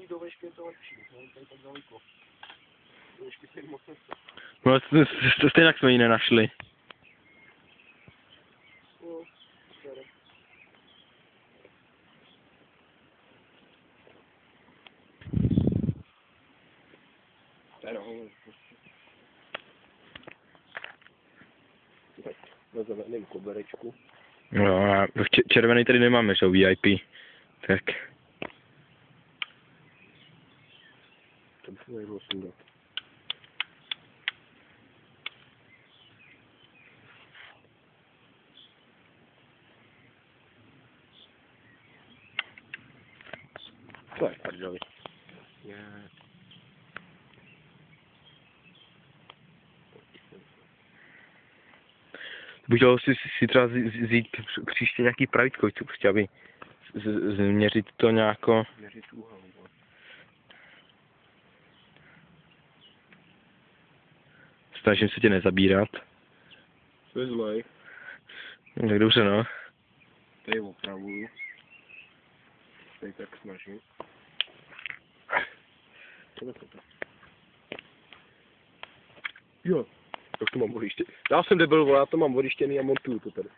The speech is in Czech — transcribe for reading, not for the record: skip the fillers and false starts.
jít do vešky, je to lepší. No, tady tak daleko. Do vešky se jim moc nechce. No, stejně jsme ji nenašli. No, sorry. Vezeme koberečku. No a červený tady nemáme, že VIP. Tak. To by se nebylo sundat. To je prdeli. Bych chtěl si třeba vzít příště nějaký pravítko, prostě, aby změřit to nějako. Měřit úhel. Snažím se tě nezabírat. To je zlej. Tak dobře, no. Tady opravuju. Tady tak snažím. Jo, tak to mám vodiště. Já jsem debil, já to mám vodištěný a montuju to tady.